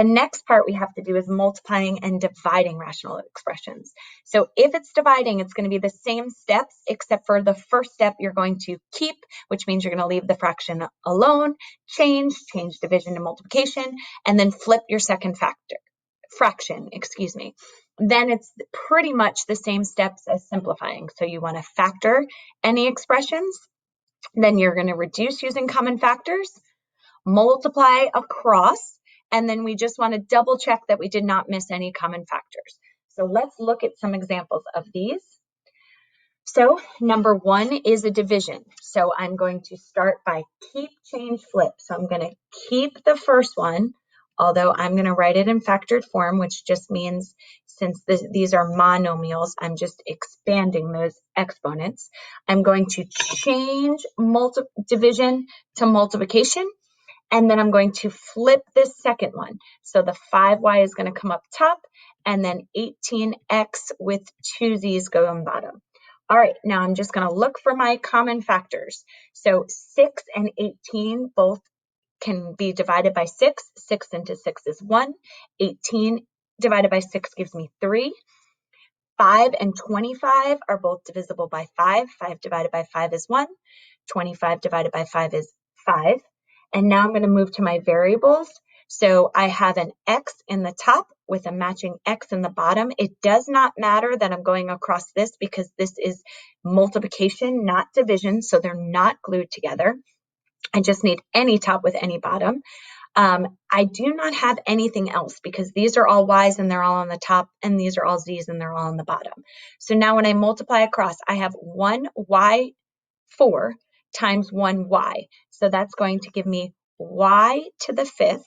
The next part we have to do is multiplying and dividing rational expressions. So if it's dividing, it's going to be the same steps, except for the first step you're going to keep, which means you're going to leave the fraction alone, change division to multiplication, and then flip your second fraction. Then it's pretty much the same steps as simplifying. So you want to factor any expressions, then you're going to reduce using common factors, multiply across, and then we just want to double check that we did not miss any common factors. So let's look at some examples of these. So number 1 is a division. So I'm going to start by keep, change, flip. So I'm going to keep the first one, although I'm going to write it in factored form, which just means since these are monomials, I'm just expanding those exponents. I'm going to change division to multiplication, and then I'm going to flip this second one. So the 5y is going to come up top, and then 18x with 2 z's go on bottom. All right, now I'm just going to look for my common factors. So 6 and 18 both can be divided by 6. 6 into 6 is 1. 18 divided by 6 gives me 3. 5 and 25 are both divisible by 5. 5 divided by 5 is 1. 25 divided by 5 is 5. And now I'm going to move to my variables. So I have an x in the top with a matching x in the bottom. It does not matter that I'm going across this because this is multiplication, not division, so they're not glued together. I just need any top with any bottom. I do not have anything else because these are all y's and they're all on the top, and these are all z's and they're all on the bottom. So now when I multiply across, I have 1y4 times 1y. So that's going to give me y to the 5th,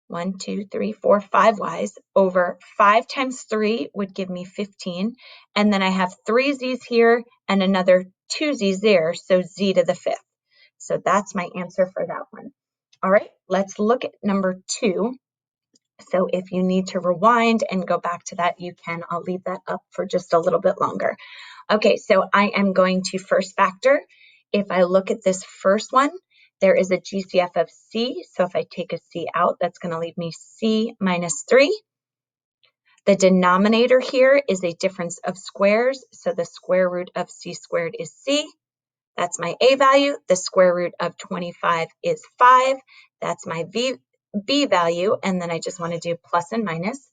1, 2, 3, 4, 5 y's, over 5 times 3 would give me 15. And then I have 3 z's here and another 2 z's there, so z to the 5th. So that's my answer for that one. All right, let's look at number 2. So if you need to rewind and go back to that, you can. I'll leave that up for just a little bit longer. Okay, so I am going to first factor. If I look at this first one, there is a GCF of c. So if I take a c out, that's going to leave me c minus 3. The denominator here is a difference of squares. So the square root of c squared is c. That's my a value. The square root of 25 is 5. That's my b value. And then I just want to do plus and minus.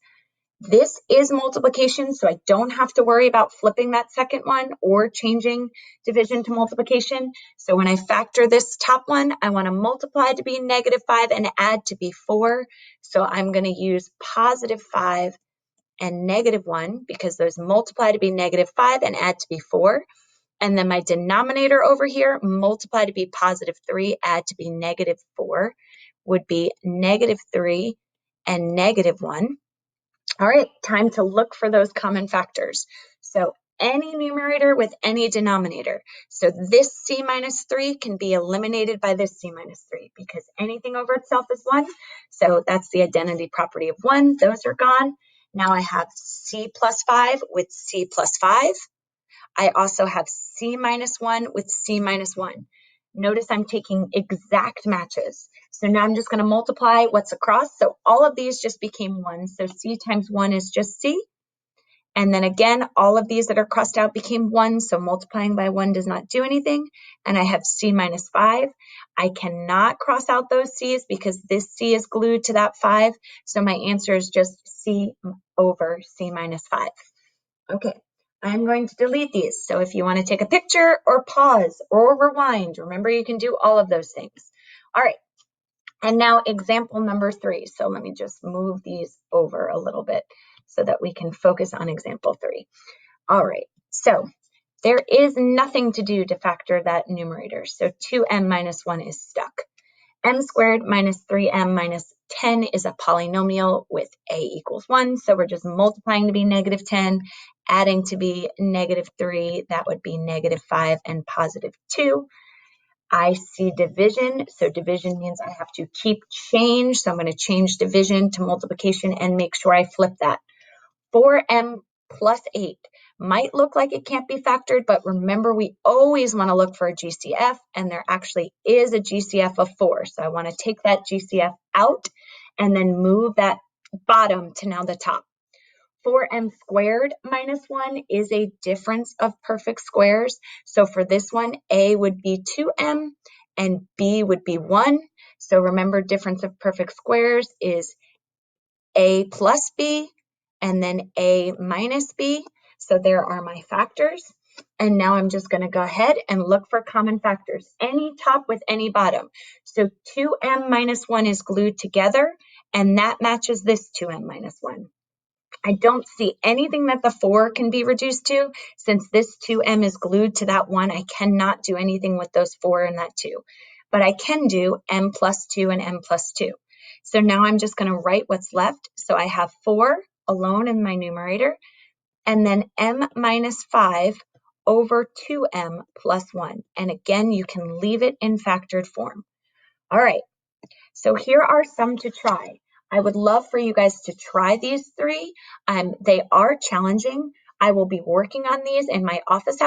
This is multiplication, so I don't have to worry about flipping that second one or changing division to multiplication. So when I factor this top one, I want to multiply to be -5 and add to be 4. So I'm going to use +5 and -1 because those multiply to be -5 and add to be 4. And then my denominator over here, multiply to be +3, add to be -4, would be -3 and -1. All right, time to look for those common factors. So any numerator with any denominator. So this c minus 3 can be eliminated by this c minus 3 because anything over itself is 1. So that's the identity property of 1. Those are gone. Now I have c plus 5 with c plus 5. I also have c minus 1 with c minus 1. Notice I'm taking exact matches. So now I'm just going to multiply what's across. So all of these just became 1. So c times 1 is just c. And then again, all of these that are crossed out became 1. So multiplying by 1 does not do anything. And I have c minus 5. I cannot cross out those c's because this c is glued to that 5. So my answer is just c over c minus 5. Okay. I'm going to delete these. So if you want to take a picture or pause or rewind, remember you can do all of those things. All right. And now example number 3. So let me just move these over a little bit so that we can focus on example 3. All right. So there is nothing to do to factor that numerator. So 2m minus 1 is stuck. M squared minus 3m minus 10 is a polynomial with a equals 1. So we're just multiplying to be -10, adding to be -3. That would be -5 and +2. I see division. So division means I have to keep change. So I'm going to change division to multiplication and make sure I flip that. 4m plus 8 might look like it can't be factored, but remember we always want to look for a GCF, and there actually is a GCF of 4. So I want to take that GCF out and then move that bottom to now the top. 4m squared minus 1 is a difference of perfect squares. So for this one, a would be 2m and b would be 1. So remember, difference of perfect squares is a plus b and then a minus b. So there are my factors. And now I'm just going to go ahead and look for common factors, any top with any bottom. So 2m minus 1 is glued together, and that matches this 2m minus 1. I don't see anything that the 4 can be reduced to. Since this 2m is glued to that 1, I cannot do anything with those 4 and that 2. But I can do m plus 2 and m plus 2. So now I'm just going to write what's left. So I have 4 alone in my numerator, and then m minus 5 over 2m plus 1. And again, you can leave it in factored form. All right, so here are some to try. I would love for you guys to try these 3. They are challenging. I will be working on these in my office